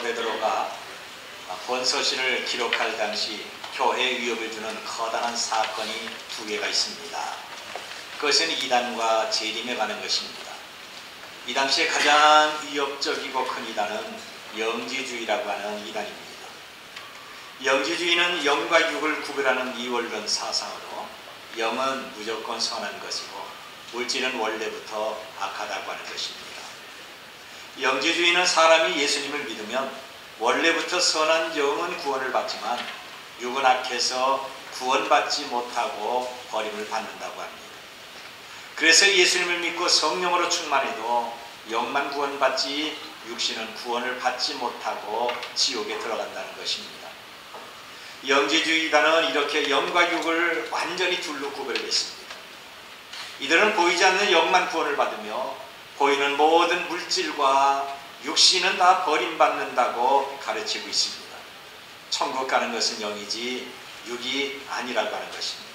베드로가 본서신을 기록할 당시 교회에 위협을 주는 커다란 사건이 두 개가 있습니다. 그것은 이단과 재림에 관한 것입니다. 이 당시에 가장 위협적이고 큰 이단은 영지주의라고 하는 이단입니다. 영지주의는 영과 육을 구별하는 이원론 사상으로 영은 무조건 선한 것이고 물질은 원래부터 악하다고 하는 것입니다. 영지주의는 사람이 예수님을 믿으면 원래부터 선한 영은 구원을 받지만 육은 악해서 구원받지 못하고 버림을 받는다고 합니다. 그래서 예수님을 믿고 성령으로 충만해도 영만 구원받지 육신은 구원을 받지 못하고 지옥에 들어간다는 것입니다. 영지주의단은 이렇게 영과 육을 완전히 둘로 구별했습니다. 이들은 보이지 않는 영만 구원을 받으며 보이는 모든 물질과 육신은 다 버림받는다고 가르치고 있습니다. 천국 가는 것은 영이지 육이 아니라고 하는 것입니다.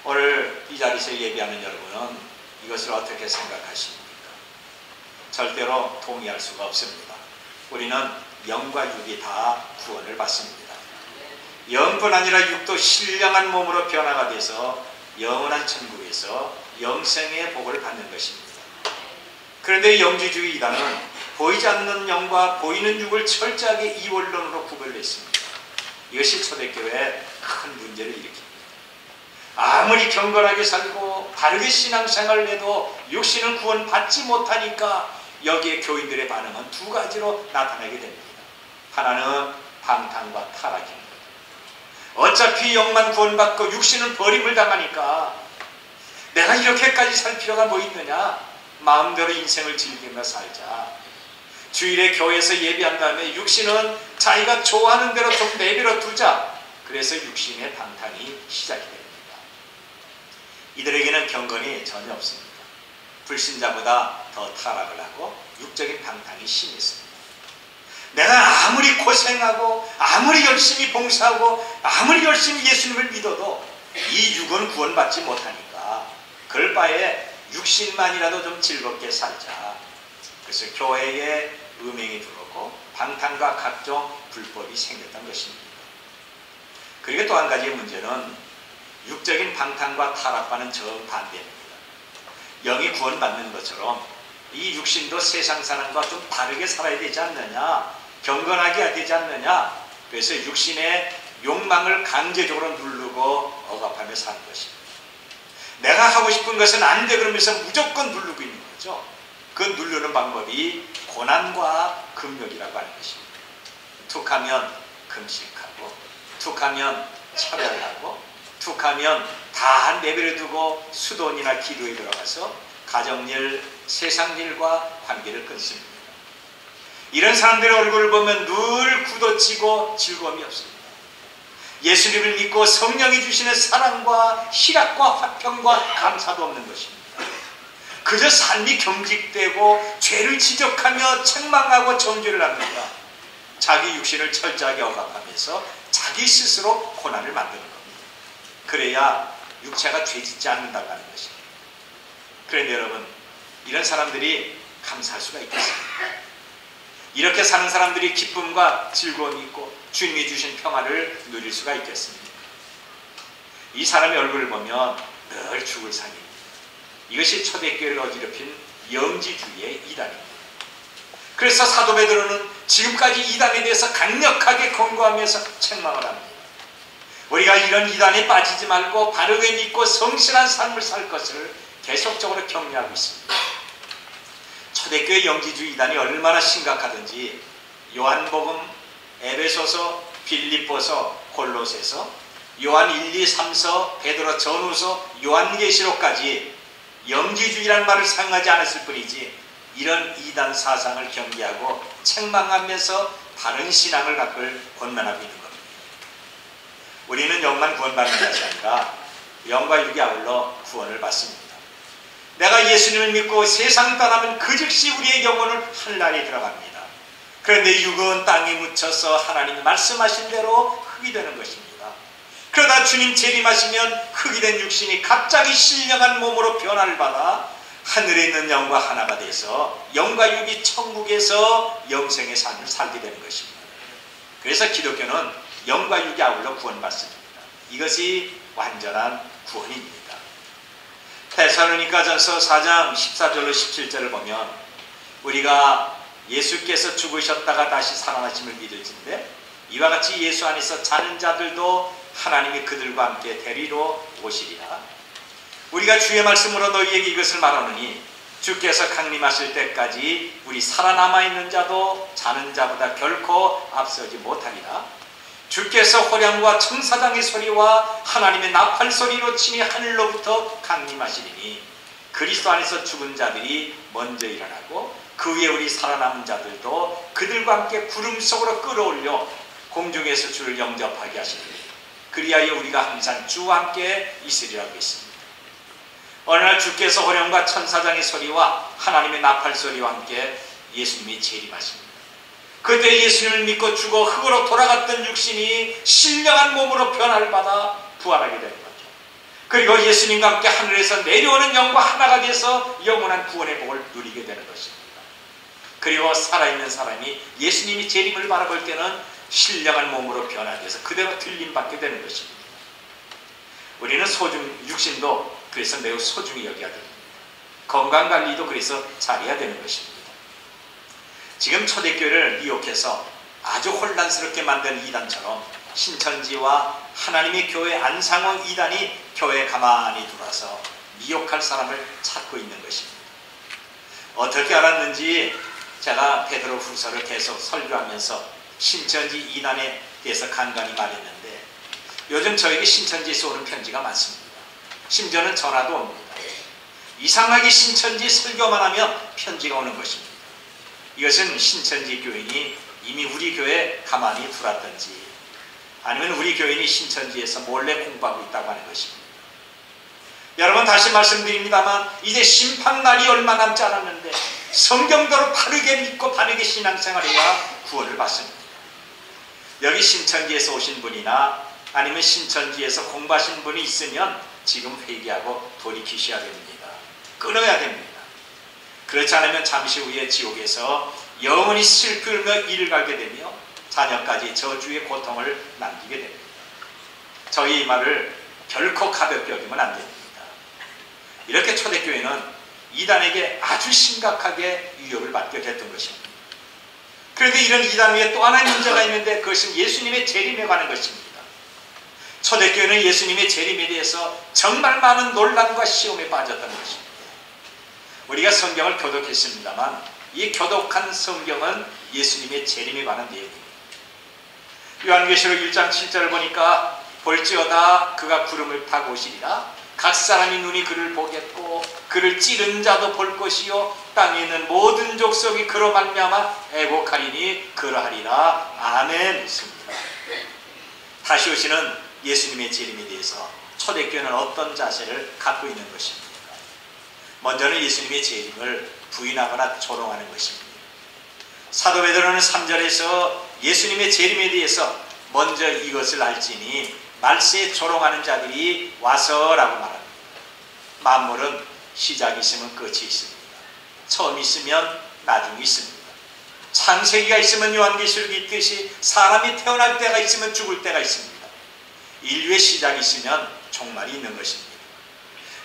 오늘 이 자리에서 예배하는 여러분은 이것을 어떻게 생각하십니까? 절대로 동의할 수가 없습니다. 우리는 영과 육이 다 구원을 받습니다. 영뿐 아니라 육도 신령한 몸으로 변화가 돼서 영원한 천국에서 영생의 복을 받는 것입니다. 그런데 영지주의 이단은 보이지 않는 영과 보이는 육을 철저하게 이원론으로 구별했습니다. 이것이 초대교회에 큰 문제를 일으킵니다. 아무리 경건하게 살고 바르게 신앙생활을 해도 육신은 구원받지 못하니까 여기에 교인들의 반응은 두 가지로 나타나게 됩니다. 하나는 방탕과 타락입니다. 어차피 영만 구원받고 육신은 버림을 당하니까 내가 이렇게까지 살 필요가 뭐 있느냐? 마음대로 인생을 즐기며 살자. 주일에 교회에서 예배한 다음에 육신은 자기가 좋아하는 대로 좀 내버려 두자. 그래서 육신의 방탕이 시작이 됩니다. 이들에게는 경건이 전혀 없습니다. 불신자보다 더 타락을 하고 육적인 방탕이 심했습니다. 내가 아무리 고생하고 아무리 열심히 봉사하고 아무리 열심히 예수님을 믿어도 이 육은 구원받지 못하니까 그럴 바에 육신만이라도 좀 즐겁게 살자. 그래서 교회에 음행이 들어오고 방탕과 각종 불법이 생겼던 것입니다. 그리고 또 한 가지의 문제는 육적인 방탕과 타락과는 정반대입니다. 영이 구원받는 것처럼 이 육신도 세상 사람과 좀 다르게 살아야 되지 않느냐, 경건하게 해야 되지 않느냐. 그래서 육신의 욕망을 강제적으로 누르고 억압하며 사는 것입니다. 내가 하고 싶은 것은 안 돼 그러면서 무조건 누르고 있는 거죠. 그 누르는 방법이 고난과 금욕이라고 하는 것입니다. 툭하면 금식하고 툭하면 차별하고 툭하면 다 내버려 두고 수도원이나 기도에 들어가서 가정일, 세상일과 관계를 끊습니다. 이런 사람들의 얼굴을 보면 늘 굳어지고 즐거움이 없습니다. 예수님을 믿고 성령이 주시는 사랑과 희락과 화평과 감사도 없는 것입니다. 그저 삶이 경직되고 죄를 지적하며 책망하고 정죄를 합니다. 자기 육신을 철저하게 억압하면서 자기 스스로 고난을 만드는 겁니다. 그래야 육체가 죄짓지 않는다고 하는 것입니다. 그런데 여러분, 이런 사람들이 감사할 수가 있겠습니까? 이렇게 사는 사람들이 기쁨과 즐거움이 있고 주님이 주신 평화를 누릴 수가 있겠습니까? 이 사람의 얼굴을 보면 늘 죽을 상입니다. 이것이 초대교회를 어지럽힌 영지주의의 이단입니다. 그래서 사도 베드로는 지금까지 이단에 대해서 강력하게 권고하면서 책망을 합니다. 우리가 이런 이단에 빠지지 말고 바르게 믿고 성실한 삶을 살 것을 계속적으로 격려하고 있습니다. 초대교회 영지주의 이단이 얼마나 심각하든지 요한복음, 에베소서, 빌립보서, 골로새서, 요한 1, 2, 3서, 베드로 전후서, 요한계시록까지 영지주의라는 말을 사용하지 않았을 뿐이지 이런 이단 사상을 경계하고 책망하면서 바른 신앙을 갖길 권면하고 있는 겁니다. 우리는 영만 구원받는 것이 아니라 영과 육이 아울러 구원을 받습니다. 내가 예수님을 믿고 세상 떠나면 그 즉시 우리의 영혼은 하늘나라에 들어갑니다. 그런데 육은 땅에 묻혀서 하나님이 말씀하신 대로 흙이 되는 것입니다. 그러다 주님 재림하시면 흙이 된 육신이 갑자기 신령한 몸으로 변화를 받아 하늘에 있는 영과 하나가 돼서 영과 육이 천국에서 영생의 삶을 살게 되는 것입니다. 그래서 기독교는 영과 육이 아울러 구원받습니다. 이것이 완전한 구원입니다. 데살로니가전서 4장 14절로 17절을 보면 우리가 예수께서 죽으셨다가 다시 살아나심을 믿을진데 이와 같이 예수 안에서 자는 자들도 하나님이 그들과 함께 데리러 오시리라. 우리가 주의 말씀으로 너희에게 이것을 말하노니 주께서 강림하실 때까지 우리 살아남아 있는 자도 자는 자보다 결코 앞서지 못하리라. 주께서 호령과 천사장의 소리와 하나님의 나팔 소리로 친히 하늘로부터 강림하시리니 그리스도 안에서 죽은 자들이 먼저 일어나고 그 위에 우리 살아남은 자들도 그들과 함께 구름 속으로 끌어올려 공중에서 주를 영접하게 하시리니 그리하여 우리가 항상 주와 함께 있으리라고 했습니다. 어느 날 주께서 호령과 천사장의 소리와 하나님의 나팔 소리와 함께 예수님이 재림하십니다. 그때 예수님을 믿고 죽어 흙으로 돌아갔던 육신이 신령한 몸으로 변화를 받아 부활하게 되는 거죠. 그리고 예수님과 함께 하늘에서 내려오는 영과 하나가 돼서 영원한 구원의 복을 누리게 되는 것입니다. 그리고 살아있는 사람이 예수님이 재림을 바라볼 때는 신령한 몸으로 변화돼서 그대로 들림받게 되는 것입니다. 우리는 육신도 그래서 매우 소중히 여겨야 됩니다. 건강관리도 그래서 잘해야 되는 것입니다. 지금 초대교회를 미혹해서 아주 혼란스럽게 만든 이단처럼 신천지와 하나님의 교회 안상호 이단이 교회에 가만히 들어와서 미혹할 사람을 찾고 있는 것입니다. 어떻게 알았는지 제가 베드로 후서를 계속 설교하면서 신천지 이단에 대해서 간간히 말했는데 요즘 저에게 신천지에서 오는 편지가 많습니다. 심지어는 전화도 옵니다. 이상하게 신천지 설교만 하면 편지가 오는 것입니다. 이것은 신천지 교인이 이미 우리 교회에 가만히 들어왔던지 아니면 우리 교인이 신천지에서 몰래 공부하고 있다고 하는 것입니다. 여러분 다시 말씀드립니다만 이제 심판날이 얼마 남지 않았는데 성경대로 바르게 믿고 바르게 신앙생활해야 구원을 받습니다. 여기 신천지에서 오신 분이나 아니면 신천지에서 공부하신 분이 있으면 지금 회개하고 돌이키셔야 됩니다. 끊어야 됩니다. 그렇지 않으면 잠시 후에 지옥에서 영원히 슬프며 이를 갈게 되며 자녀까지 저주의 고통을 남기게 됩니다. 저희 이 말을 결코 가볍게 여기면 안 됩니다. 이렇게 초대교회는 이단에게 아주 심각하게 위협을 받게 됐던 것입니다. 그런데 이런 이단 위에 또 하나의 문제가 있는데 그것은 예수님의 재림에 관한 것입니다. 초대교회는 예수님의 재림에 대해서 정말 많은 논란과 시험에 빠졌던 것입니다. 우리가 성경을 교독했습니다만 이 교독한 성경은 예수님의 재림에 관한 내용입니다. 요한계시록 1장 7절을 보니까 볼지어다 그가 구름을 타고 오시리라. 각 사람이 눈이 그를 보겠고 그를 찌른 자도 볼 것이요 땅에 있는 모든 족속이 그로 말미암아 애곡하리니 그러하리라. 아멘. 했습니다. 다시 오시는 예수님의 재림에 대해서 초대교회는 어떤 자세를 갖고 있는 것입니까? 먼저는 예수님의 재림을 부인하거나 조롱하는 것입니다. 사도 베드로는 3절에서 예수님의 재림에 대해서 먼저 이것을 알지니 말세에 조롱하는 자들이 와서라고 말합니다. 만물은 시작이 있으면 끝이 있습니다. 처음이 있으면 나중이 있습니다. 창세기가 있으면 요한계시록이 있듯이 사람이 태어날 때가 있으면 죽을 때가 있습니다. 인류의 시작이 있으면 종말이 있는 것입니다.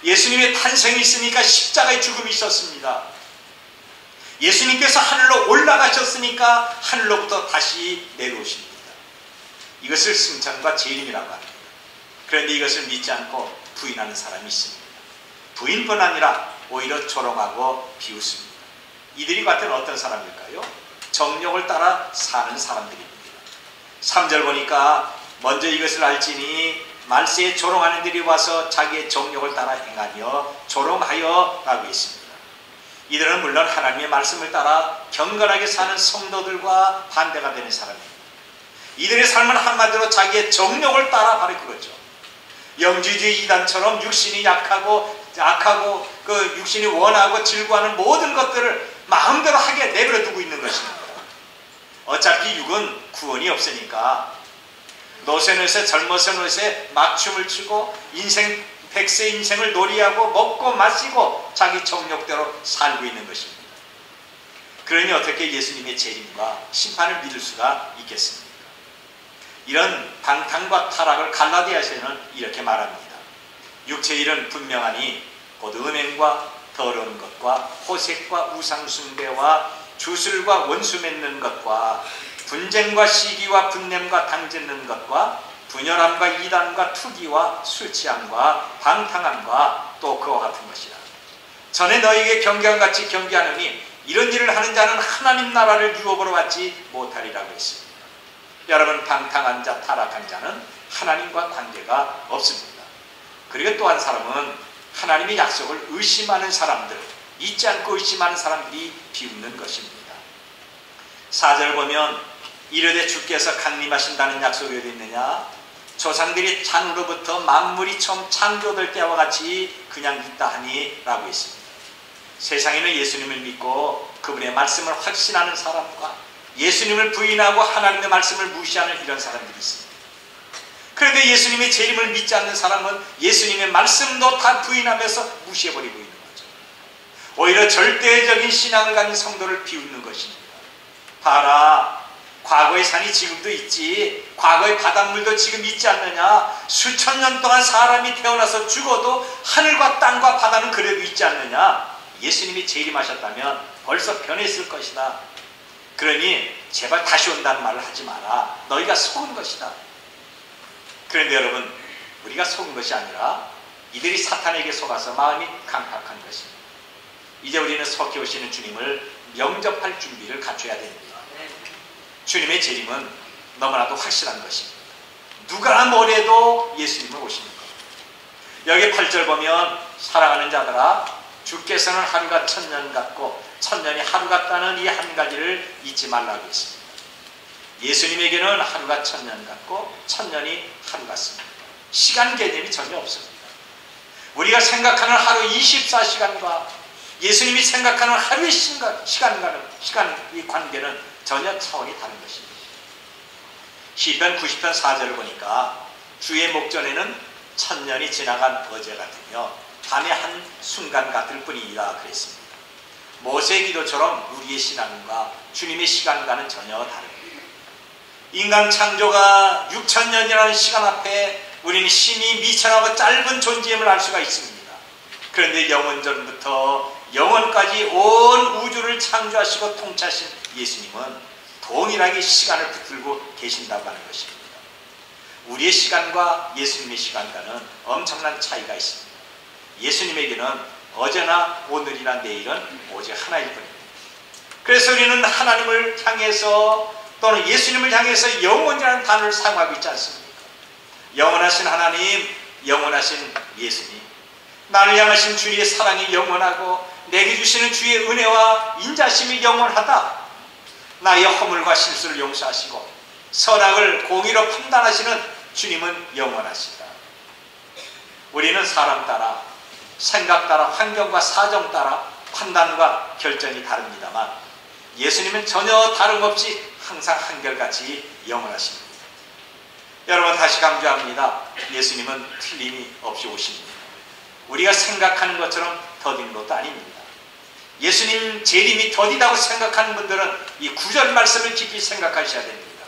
예수님의 탄생이 있으니까 십자가의 죽음이 있었습니다. 예수님께서 하늘로 올라가셨으니까 하늘로부터 다시 내려오십니다. 이것을 승천과 재림이라고 합니다. 그런데 이것을 믿지 않고 부인하는 사람이 있습니다. 부인뿐 아니라 오히려 조롱하고 비웃습니다. 이들이 같은 어떤 사람일까요? 정욕을 따라 사는 사람들입니다. 3절 보니까 먼저 이것을 알지니 말세에 조롱하는 들이 와서 자기의 정욕을 따라 행하며 조롱하여 라고 있습니다. 이들은 물론 하나님의 말씀을 따라 경건하게 사는 성도들과 반대가 되는 사람입니다. 이들의 삶은 한마디로 자기의 정욕을 따라 바로 그거죠. 영지주의 이단처럼 육신이 약하고 그 육신이 원하고 즐거워하는 모든 것들을 마음대로 하게 내버려 두고 있는 것입니다. 어차피 육은 구원이 없으니까 노세 젊어서 노세 막춤을 추고 인생 백세 인생을 놀이하고 먹고 마시고 자기 정욕대로 살고 있는 것입니다. 그러니 어떻게 예수님의 재림과 심판을 믿을 수가 있겠습니까? 이런 방탕과 타락을 갈라디아서에는 이렇게 말합니다. 육체의 일은 분명하니 곧 음행과 더러운 것과 호색과 우상숭배와 주술과 원수 맺는 것과 분쟁과 시기와 분냄과 당짓는 것과 분열함과 이단과 투기와 술취함과 방탕함과 또 그와 같은 것이라. 전에 너희에게 경계함같이 경계하느니 이런 일을 하는 자는 하나님 나라를 유업으로 받지 못하리라고 했습니다. 여러분, 방탕한 자, 타락한 자는 하나님과 관계가 없습니다. 그리고 또 한 사람은 하나님의 약속을 의심하는 사람들, 잊지 않고 의심하는 사람들이 비웃는 것입니다. 4절 보면 이르되 주께서 강림하신다는 약속이 어디 있느냐? 조상들이 잔으로부터 만물이 처음 창조될 때와 같이 그냥 있다 하니 라고 했습니다. 세상에는 예수님을 믿고 그분의 말씀을 확신하는 사람과 예수님을 부인하고 하나님의 말씀을 무시하는 이런 사람들이 있습니다. 그런데 예수님의 재림을 믿지 않는 사람은 예수님의 말씀도 다 부인하면서 무시해버리고 있는 거죠. 오히려 절대적인 신앙을 가진 성도를 비웃는 것입니다. 봐라, 과거의 산이 지금도 있지, 과거의 바닷물도 지금 있지 않느냐, 수천 년 동안 사람이 태어나서 죽어도 하늘과 땅과 바다는 그래도 있지 않느냐. 예수님이 재림하셨다면 벌써 변했을 것이다. 그러니 제발 다시 온다는 말을 하지 마라. 너희가 속은 것이다. 그런데 여러분, 우리가 속은 것이 아니라 이들이 사탄에게 속아서 마음이 강팍한 것입니다. 이제 우리는 속히 오시는 주님을 영접할 준비를 갖춰야 됩니다. 주님의 재림은 너무나도 확실한 것입니다. 누가 뭐래도 예수님은 오시는 겁니다. 여기 8절 보면 사랑하는 자들아, 주께서는 하루가 천년 같고 천년이 하루 같다는 이 한 가지를 잊지 말라고 했습니다. 예수님에게는 하루가 천년 같고 천년이 하루 같습니다. 시간 개념이 전혀 없습니다. 우리가 생각하는 하루 24시간과 예수님이 생각하는 하루의 시간의 관계는 전혀 차원이 다른 것입니다. 시편 90편 4절을 보니까 주의 목전에는 천년이 지나간 어제 같으며 밤의 한 순간 같을 뿐이라 그랬습니다. 모세의 기도처럼 우리의 신앙과 주님의 시간과는 전혀 다릅니다. 인간 창조가 6천년이라는 시간 앞에 우리는 심히 미천하고 짧은 존재임을 알 수가 있습니다. 그런데 영원전부터 영원까지 온 우주를 창조하시고 통치하신 예수님은 동일하게 시간을 붙들고 계신다고 하는 것입니다. 우리의 시간과 예수님의 시간과는 엄청난 차이가 있습니다. 예수님에게는 어제나 오늘이나 내일은 오직 하나일 뿐입니다. 그래서 우리는 하나님을 향해서 또는 예수님을 향해서 영원이라는 단어를 사용하고 있지 않습니까? 영원하신 하나님, 영원하신 예수님, 나를 향하신 주의 사랑이 영원하고 내게 주시는 주의 은혜와 인자심이 영원하다. 나의 허물과 실수를 용서하시고 선악을 공의로 판단하시는 주님은 영원하시다. 우리는 사람 따라, 생각 따라, 환경과 사정 따라 판단과 결정이 다릅니다만 예수님은 전혀 다름없이 항상 한결같이 영원하십니다. 여러분, 다시 강조합니다. 예수님은 틀림이 없이 오십니다. 우리가 생각하는 것처럼 더딘 것도 아닙니다. 예수님 재림이 더디다고 생각하는 분들은 이 구절 말씀을 깊이 생각하셔야 됩니다.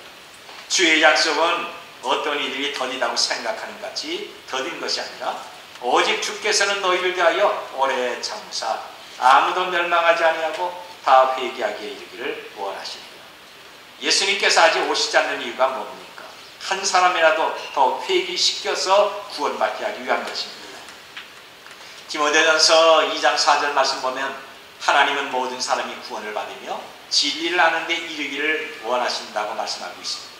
주의 약속은 어떤 이들이 더디다고 생각하는 것 같이 더딘 것이 아니라 오직 주께서는 너희를 대하여 오래 참으사 아무도 멸망하지 아니하고 다 회개하기에 이르기를 원하십니다. 예수님께서 아직 오시지 않는 이유가 뭡니까? 한 사람이라도 더 회개시켜서 구원받게 하기 위한 것입니다. 디모데전서 2장 4절 말씀 보면 하나님은 모든 사람이 구원을 받으며 진리를 아는 데 이르기를 원하신다고 말씀하고 있습니다.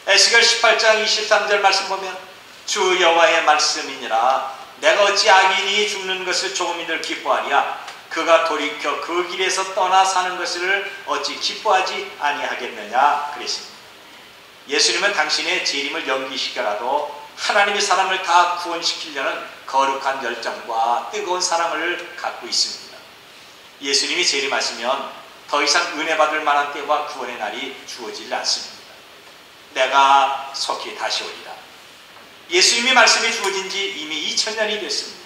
에스겔 18장 23절 말씀 보면 주 여호와의 말씀이니라 내가 어찌 악인이 죽는 것을 조금이들 기뻐하랴 그가 돌이켜 그 길에서 떠나 사는 것을 어찌 기뻐하지 아니하겠느냐 그랬습니다. 예수님은 당신의 재림을 연기시켜라도 하나님의 사람을 다 구원시키려는 거룩한 열정과 뜨거운 사랑을 갖고 있습니다. 예수님이 재림하시면 더 이상 은혜 받을 만한 때와 구원의 날이 주어지지 않습니다. 내가 속히 다시 오리라. 예수님의 말씀이 주어진 지 이미 2000년이 됐습니다.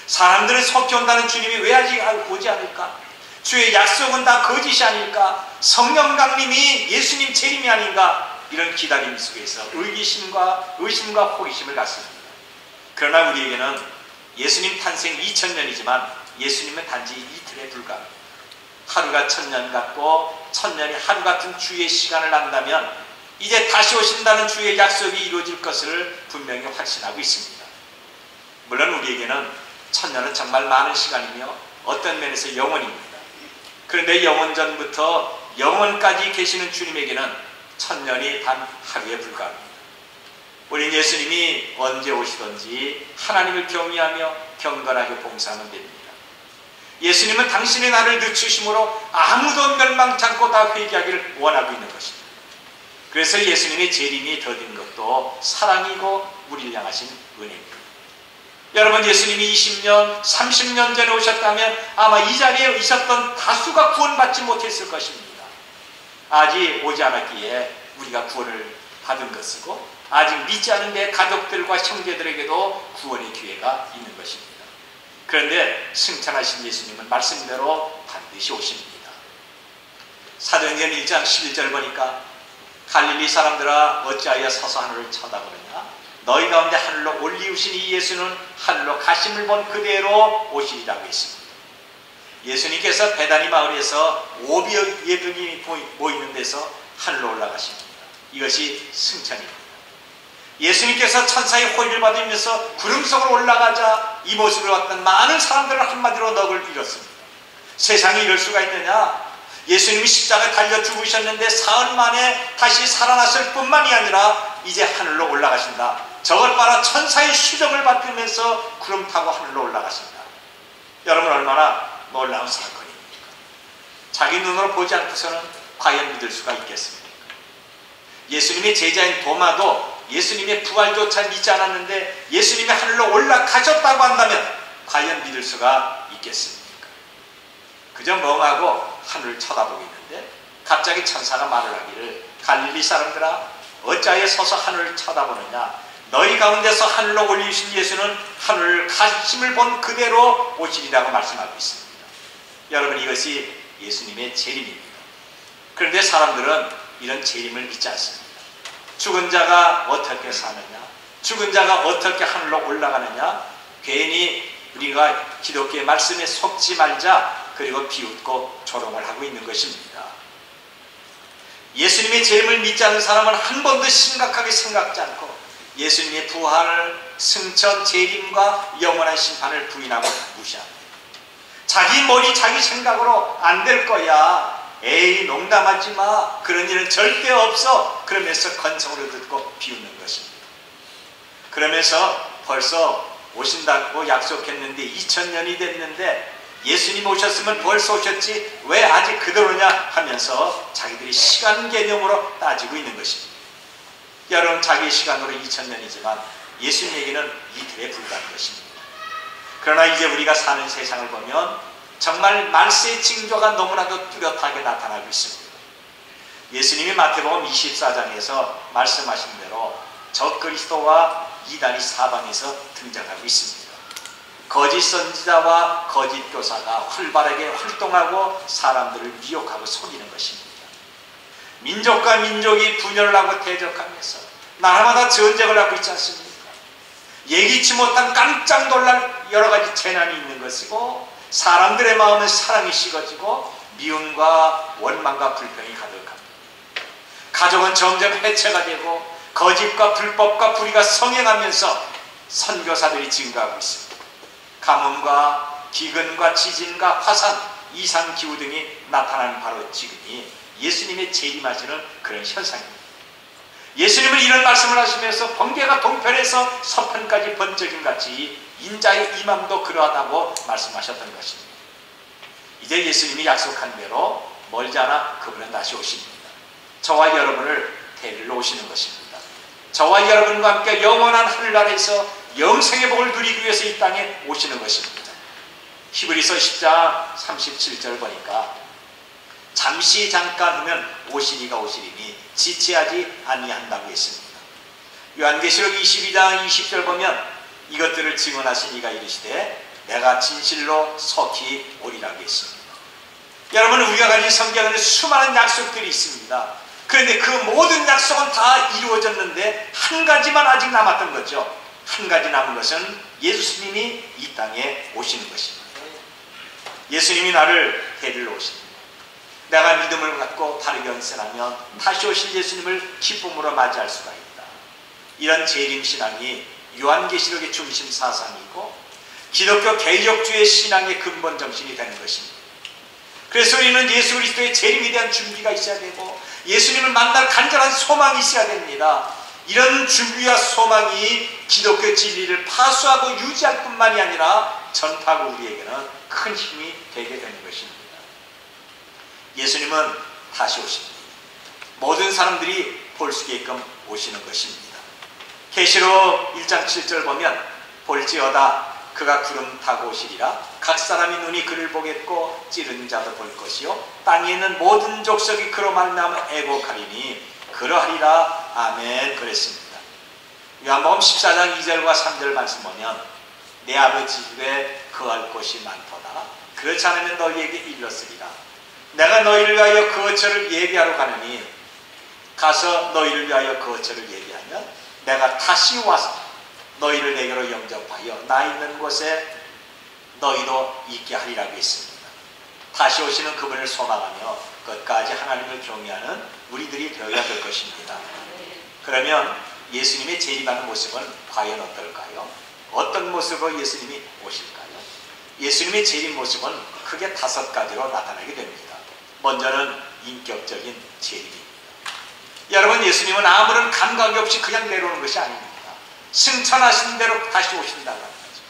사람들은 속히 온다는 주님이 왜 아직 오지 않을까? 주의 약속은 다 거짓이 아닐까? 성령 강림이 예수님 재림이 아닌가? 이런 기다림 속에서 의기심과 의심과 호기심을 갖습니다. 그러나 우리에게는 예수님 탄생 2000년이지만 예수님은 단지 이틀에 불과합니다. 하루가 1000년 같고 1000년이 하루 같은 주의 시간을 안다면 이제 다시 오신다는 주의 약속이 이루어질 것을 분명히 확신하고 있습니다. 물론 우리에게는 1000년은 정말 많은 시간이며 어떤 면에서 영원입니다. 그런데 영원전부터 영원까지 계시는 주님에게는 1000년이 단 하루에 불과합니다. 우리 예수님이 언제 오시든지 하나님을 경외하며 경건하게 봉사하면 됩니다. 예수님은 당신의 나를 늦추심으로 아무도 멸망치 않고 다 회개하기를 원하고 있는 것입니다. 그래서 예수님의 재림이 더딘 것도 사랑이고 우리를 향하신 은혜입니다. 여러분, 예수님이 20년, 30년 전에 오셨다면 아마 이 자리에 있었던 다수가 구원받지 못했을 것입니다. 아직 오지 않았기에 우리가 구원을 받은 것이고 아직 믿지 않은 내 가족들과 형제들에게도 구원의 기회가 있는 것입니다. 그런데 승천하신 예수님은 말씀대로 반드시 오십니다. 사도행전 1장 11절 보니까 갈릴리 사람들아 어찌하여 서서 하늘을 쳐다보느냐? 너희 가운데 하늘로 올리우신 이 예수는 하늘로 가심을 본 그대로 오시리라고 했습니다. 예수님께서 베다니 마을에서 500여 예병이 모이는 데서 하늘로 올라가십니다. 이것이 승천입니다. 예수님께서 천사의 호의를 받으면서 구름 속으로 올라가자 이 모습을 봤던 많은 사람들은 한마디로 넋을 잃었습니다. 세상에 이럴 수가 있느냐? 예수님이 십자가에 달려 죽으셨는데 사흘 만에 다시 살아났을 뿐만이 아니라 이제 하늘로 올라가신다. 저걸 봐라, 천사의 수정을 받으면서 구름 타고 하늘로 올라가신다. 여러분, 얼마나 놀라운 사건입니까? 자기 눈으로 보지 않고서는 과연 믿을 수가 있겠습니까? 예수님의 제자인 도마도 예수님의 부활조차 믿지 않았는데 예수님이 하늘로 올라가셨다고 한다면 과연 믿을 수가 있겠습니까? 그저 멍하고 하늘을 쳐다보고 있는데 갑자기 천사가 말을 하기를 갈릴리 사람들아 어찌하여 서서 하늘을 쳐다보느냐? 너희 가운데서 하늘로 올리신 예수는 하늘 가심을 본 그대로 오시리라고 말씀하고 있습니다. 여러분, 이것이 예수님의 재림입니다. 그런데 사람들은 이런 재림을 믿지 않습니다. 죽은 자가 어떻게 사느냐? 죽은 자가 어떻게 하늘로 올라가느냐? 괜히 우리가 기독교의 말씀에 속지 말자 그리고 비웃고 조롱을 하고 있는 것입니다. 예수님의 재림을 믿지 않는 사람은 한 번도 심각하게 생각지 않고 예수님의 부활, 승천, 재림과 영원한 심판을 부인하고 무시합니다. 자기 머리, 자기 생각으로 안 될 거야. 에이, 농담하지 마. 그런 일은 절대 없어. 그러면서 건성으로 듣고 비웃는 것입니다. 그러면서 벌써 오신다고 약속했는데 2000년이 됐는데 예수님 오셨으면 벌써 오셨지 왜 아직 그대로냐 하면서 자기들이 시간 개념으로 따지고 있는 것입니다. 여러분, 자기의 시간으로 2000년이지만 예수님에게는 이틀에 불과한 것입니다. 그러나 이제 우리가 사는 세상을 보면 정말 말세의 징조가 너무나도 뚜렷하게 나타나고 있습니다. 예수님이 마태복음 24장에서 말씀하신 대로 적그리스도와 이단이 사방에서 등장하고 있습니다. 거짓 선지자와 거짓 교사가 활발하게 활동하고 사람들을 미혹하고 속이는 것입니다. 민족과 민족이 분열을 하고 대적하면서 나라마다 전쟁을 하고 있지 않습니까? 예기치 못한 깜짝 놀랄 여러 가지 재난이 있는 것이고 사람들의 마음은 사랑이 식어지고 미움과 원망과 불평이 가득합니다. 가족은 점점 해체가 되고 거짓과 불법과 불의가 성행하면서 선교사들이 증가하고 있습니다. 가뭄과 기근과 지진과 화산, 이상기후 등이 나타나는 바로 지금이 예수님의 재림하시는 그런 현상입니다. 예수님은 이런 말씀을 하시면서 번개가 동편에서 서편까지 번쩍임 같이 인자의 임함도 그러하다고 말씀하셨던 것입니다. 이제 예수님이 약속한 대로 멀지 않아 그분은 다시 오십니다. 저와 여러분을 데리러 오시는 것입니다. 저와 여러분과 함께 영원한 하늘나라에서 영생의 복을 누리기 위해서 이 땅에 오시는 것입니다. 히브리서 10장 37절 보니까 잠시 잠깐 후면 오시리가 오시리니 지체하지 아니한다고 했습니다. 요한계시록 22장 20절 보면 이것들을 증언하신 이가 이르시되 내가 진실로 속히 오리라고 했습니다. 여러분, 우리가 가진 성경에는 수많은 약속들이 있습니다. 그런데 그 모든 약속은 다 이루어졌는데 한 가지만 아직 남았던 거죠. 한 가지 남은 것은 예수님이 이 땅에 오시는 것입니다. 예수님이 나를 데리러 오십니다. 내가 믿음을 갖고 바르게 헌신하면 다시 오실 예수님을 기쁨으로 맞이할 수가 있다. 이런 재림신앙이 요한계시록의 중심 사상이고 기독교 개혁주의 신앙의 근본 정신이 되는 것입니다. 그래서 우리는 예수 그리스도의 재림에 대한 준비가 있어야 되고 예수님을 만날 간절한 소망이 있어야 됩니다. 이런 준비와 소망이 기독교 진리를 파수하고 유지할 뿐만이 아니라 전파하고 우리에게는 큰 힘이 되게 되는 것입니다. 예수님은 다시 오십니다. 모든 사람들이 볼 수 있게끔 오시는 것입니다. 계시록 1장 7절 보면 볼지어다 그가 구름 타고 오시리라. 각 사람이 눈이 그를 보겠고 찌른 자도 볼 것이요 땅에 있는 모든 족속이 그로 말미암아 애곡하리니 그러하리라. 아멘. 그랬습니다. 요한복음 14장 2절과 3절 말씀 보면 내 아버지 집에 거할 곳이 많도다. 그렇지 않으면 너희에게 일렀으리라. 내가 너희를 위하여 그 어처를 예비하러 가느니 가서 너희를 위하여 그 어처를 예비하면 내가 다시 와서 너희를 내게로 영접하여 나 있는 곳에 너희도 있게 하리라고 했습니다. 다시 오시는 그분을 소망하며 끝까지 하나님을 경외하는 우리들이 되어야 될 것입니다. 그러면 예수님의 재림하는 모습은 과연 어떨까요? 어떤 모습으로 예수님이 오실까요? 예수님의 재림 모습은 크게 5가지로 나타나게 됩니다. 먼저는 인격적인 재림입니다. 여러분, 예수님은 아무런 감각이 없이 그냥 내려오는 것이 아닙니다. 승천하신 대로 다시 오신다고 하는 거죠.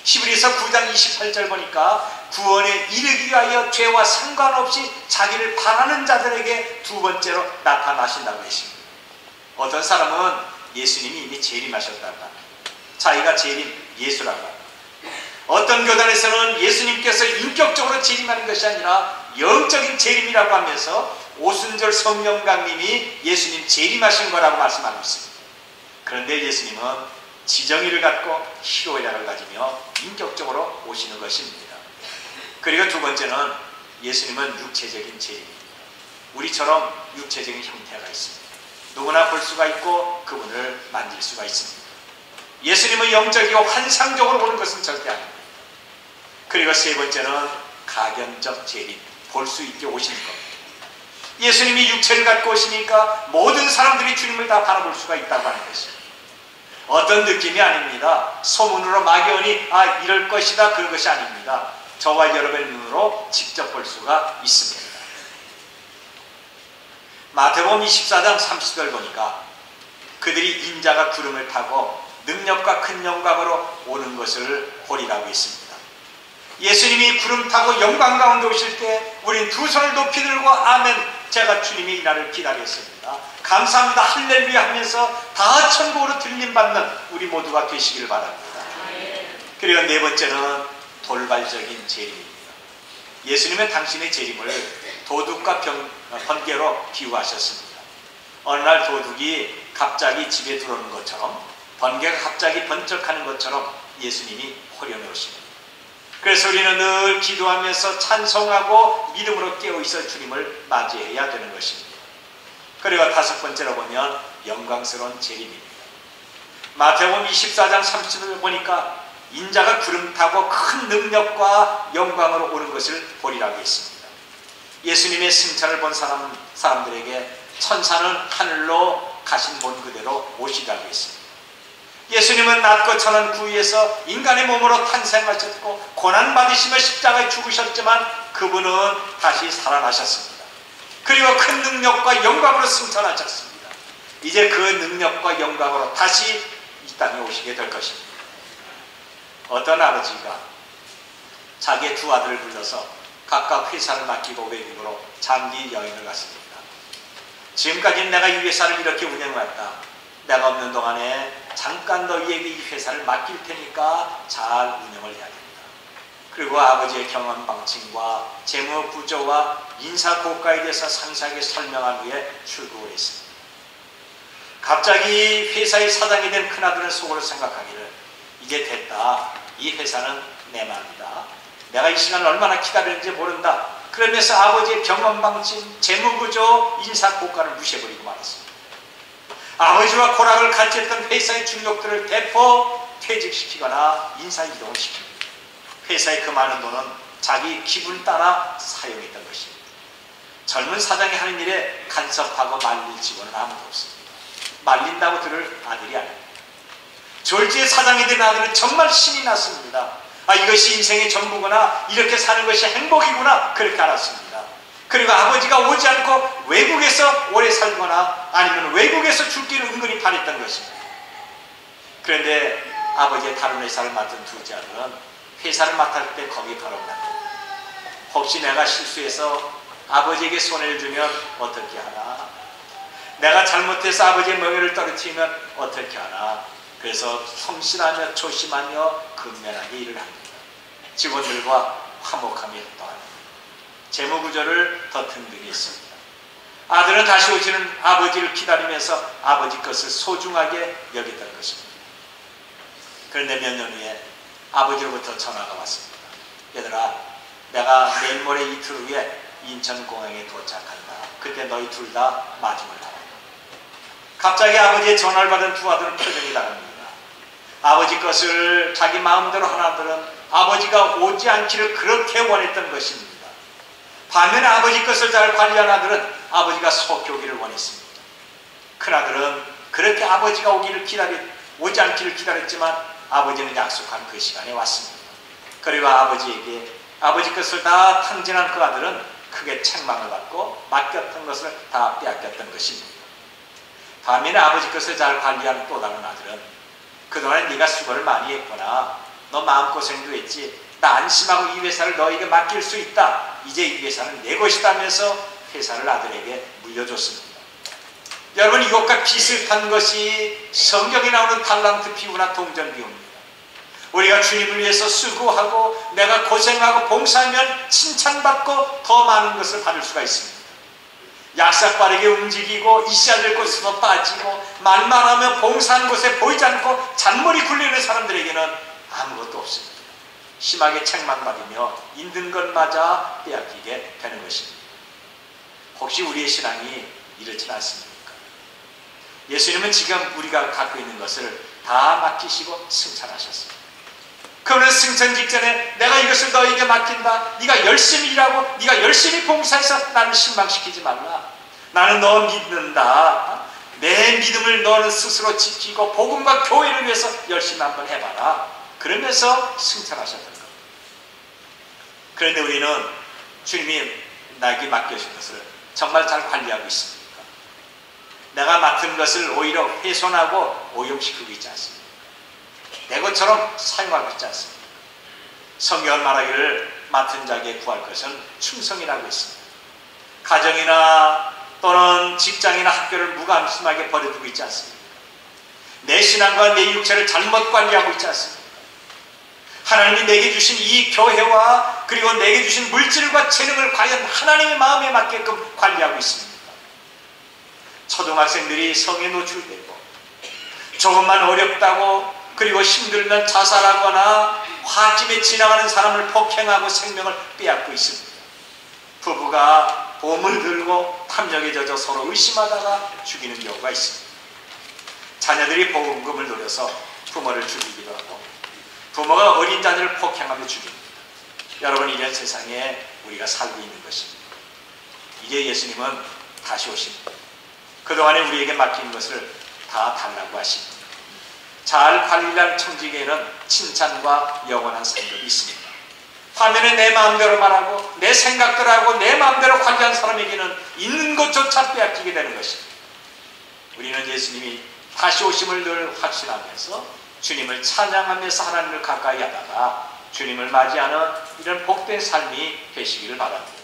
히브리서 9장 28절 보니까 구원에 이르기 위하여 죄와 상관없이 자기를 바라는 자들에게 두 번째로 나타나신다고 했습니다. 어떤 사람은 예수님이 이미 재림하셨다고 합니다. 자기가 재림 예수라고 합니다. 어떤 교단에서는 예수님께서 인격적으로 재림하는 것이 아니라 영적인 재림이라고 하면서 오순절 성령 강림이 예수님 재림하신 거라고 말씀하고 있습니다. 그런데 예수님은 지정의를 갖고 희로애락을 가지며 인격적으로 오시는 것입니다. 그리고 두 번째는 예수님은 육체적인 재림입니다. 우리처럼 육체적인 형태가 있습니다. 누구나 볼 수가 있고 그분을 만질 수가 있습니다. 예수님은 영적이고 환상적으로 오는 것은 절대 아닙니다. 그리고 세 번째는 가견적 재림, 볼 수 있게 오시는 겁니다. 예수님이 육체를 갖고 오시니까 모든 사람들이 주님을 다 바라볼 수가 있다고 하는 것입니다. 어떤 느낌이 아닙니다. 소문으로 막연히 이럴 것이다 그런 것이 아닙니다. 저와 여러분의 눈으로 직접 볼 수가 있습니다. 마태복음 24장 30절 보니까 그들이 인자가 구름을 타고 능력과 큰 영광으로 오는 것을 보리라고 했습니다. 예수님이 구름 타고 영광 가운데 오실 때 우린 두 손을 높이 들고 아멘, 제가 주님의 이 날을 기다렸습니다, 감사합니다, 할렐루야 하면서 다 천국으로 들림받는 우리 모두가 되시기를 바랍니다. 그리고 네 번째는 돌발적인 재림입니다. 예수님은 당신의 재림을 도둑과 번개로 비유하셨습니다. 어느 날 도둑이 갑자기 집에 들어오는 것처럼, 번개가 갑자기 번쩍하는 것처럼 예수님이 호련해 오십니다. 그래서 우리는 늘 기도하면서 찬송하고 믿음으로 깨어있어 주님을 맞이해야 되는 것입니다. 그리고 다섯 번째로 보면 영광스러운 재림입니다. 마태복음 24장 30절을 보니까 인자가 구름 타고 큰 능력과 영광으로 오는 것을 보리라고 했습니다. 예수님의 승천을 본 사람들에게 천사는 하늘로 가신 본 그대로 오시라고 했습니다. 예수님은 낮고 천한 구유에서 인간의 몸으로 탄생하셨고 고난받으시며 십자가에 죽으셨지만 그분은 다시 살아나셨습니다. 그리고 큰 능력과 영광으로 승천하셨습니다. 이제 그 능력과 영광으로 다시 이 땅에 오시게 될 것입니다. 어떤 아버지가 자기의 두 아들을 불러서 각각 회사를 맡기고 외국으로 장기 여행을 갔습니다. 지금까지 내가 이 회사를 이렇게 운영해왔다. 내가 없는 동안에 잠깐 너희에게 이 회사를 맡길 테니까 잘 운영을 해야 됩니다. 그리고 아버지의 경험 방침과 재무 구조와 인사 고가에 대해서 상세하게 설명한 후에 출국을 했습니다. 갑자기 회사의 사장이 된 큰아들은 속으로 생각하기를 이제 됐다. 이 회사는 내 마음이다. 내가 이 시간을 얼마나 기다렸는지 모른다. 그러면서 아버지의 경험방침, 재무구조, 인사고과를 무시해버리고 말았습니다. 아버지와 고락을 같이 했던 회사의 중력들을 대포 퇴직시키거나 인사이동을 시킵니다. 회사의 그 많은 돈은 자기 기분 따라 사용했던 것입니다. 젊은 사장이 하는 일에 간섭하고 말릴 직원은 아무도 없습니다. 말린다고 들을 아들이 아닙니다. 졸지에 사장이 된 아들은 정말 신이 났습니다. 이것이 인생의 전부구나, 이렇게 사는 것이 행복이구나, 그렇게 알았습니다. 그리고 아버지가 오지 않고 외국에서 오래 살거나 아니면 외국에서 죽기를 은근히 바랬던 것입니다. 그런데 아버지의 다른 회사를 맡은 둘째 아들은 회사를 맡을 때 겁이 바로 났고, 혹시 내가 실수해서 아버지에게 손해를 주면 어떻게 하나, 내가 잘못해서 아버지의 명예를 떨어뜨리면 어떻게 하나. 그래서 성실하며 조심하며 근면하게 일을 합니다. 직원들과 화목하며 협동합니다. 재무구조를 더 든든히 했습니다. 아들은 다시 오시는 아버지를 기다리면서 아버지 것을 소중하게 여겼던 것입니다. 그런데 몇 년 후에 아버지로부터 전화가 왔습니다. 얘들아, 내가 내일 모레 이틀 후에 인천공항에 도착한다. 그때 너희 둘 다 마중을 하라. 갑자기 아버지의 전화를 받은 두 아들은 표정이 다릅니다. 아버지 것을 자기 마음대로 하는 아들은 아버지가 오지 않기를 그렇게 원했던 것입니다. 반면에 아버지 것을 잘 관리하는 아들은 아버지가 속히 오기를 원했습니다. 큰아들은 그렇게 아버지가 오지 않기를 기다렸지만 아버지는 약속한 그 시간에 왔습니다. 그리고 아버지에게 아버지 것을 다 탕진한 그 아들은 크게 책망을 받고 맡겼던 것을 다 빼앗겼던 것입니다. 반면에 아버지 것을 잘 관리하는 또 다른 아들은 그동안 네가 수고를 많이 했구나. 너 마음고생도 했지. 나 안심하고 이 회사를 너에게 맡길 수 있다. 이제 이 회사는 내 것이다면서 회사를 아들에게 물려줬습니다. 여러분, 이것과 비슷한 것이 성경에 나오는 달란트 비유나 동전 비유입니다. 우리가 주님을 위해서 수고하고 내가 고생하고 봉사하면 칭찬받고 더 많은 것을 받을 수가 있습니다. 약삭 빠르게 움직이고 있어야 될 곳에서 빠지고 말만 하며 봉사하는 곳에 보이지 않고 잔머리 굴리는 사람들에게는 아무것도 없습니다. 심하게 책망받으며 있는 것마저 빼앗기게 되는 것입니다. 혹시 우리의 신앙이 이렇진 않습니까? 예수님은 지금 우리가 갖고 있는 것을 다 맡기시고 승천하셨습니다. 그러면 승천 직전에 내가 이것을 너에게 맡긴다. 네가 열심히 일하고 네가 열심히 봉사해서 나를 실망시키지 말라. 나는 너 믿는다. 내 믿음을 너는 스스로 지키고 복음과 교회를 위해서 열심히 한번 해봐라. 그러면서 승천하셨던 겁니다. 그런데 우리는 주님이 나에게 맡겨주신 것을 정말 잘 관리하고 있습니까? 내가 맡은 것을 오히려 훼손하고 오염시키고 있지 않습니까? 내 것처럼 사용하고 있지 않습니까? 성경은 말하기를 맡은 자에게 구할 것은 충성이라고 했습니다. 가정이나 또는 직장이나 학교를 무관심하게 버려두고 있지 않습니까? 내 신앙과 내 육체를 잘못 관리하고 있지 않습니까? 하나님이 내게 주신 이 교회와 그리고 내게 주신 물질과 재능을 과연 하나님의 마음에 맞게끔 관리하고 있습니까? 초등학생들이 성에 노출되고 조금만 어렵다고 그리고 힘들면 자살하거나 홧김에 지나가는 사람을 폭행하고 생명을 빼앗고 있습니다. 부부가 보험을 들고 탐욕에 젖어 서로 의심하다가 죽이는 경우가 있습니다. 자녀들이 보험금을 노려서 부모를 죽이기도 하고 부모가 어린 자녀를 폭행하며 죽입니다. 여러분, 이런 세상에 우리가 살고 있는 것입니다. 이제 예수님은 다시 오십니다. 그동안에 우리에게 맡긴 것을 다 달라고 하십니다. 잘 관리한 청지기에는 칭찬과 영원한 상급이 있습니다. 화면에 내 마음대로 말하고 내 생각대로 하고 내 마음대로 관리한 사람에게는 있는 것조차 빼앗기게 되는 것입니다. 우리는 예수님이 다시 오심을 늘 확신하면서 주님을 찬양하면서 하나님을 가까이 하다가 주님을 맞이하는 이런 복된 삶이 되시기를 바랍니다.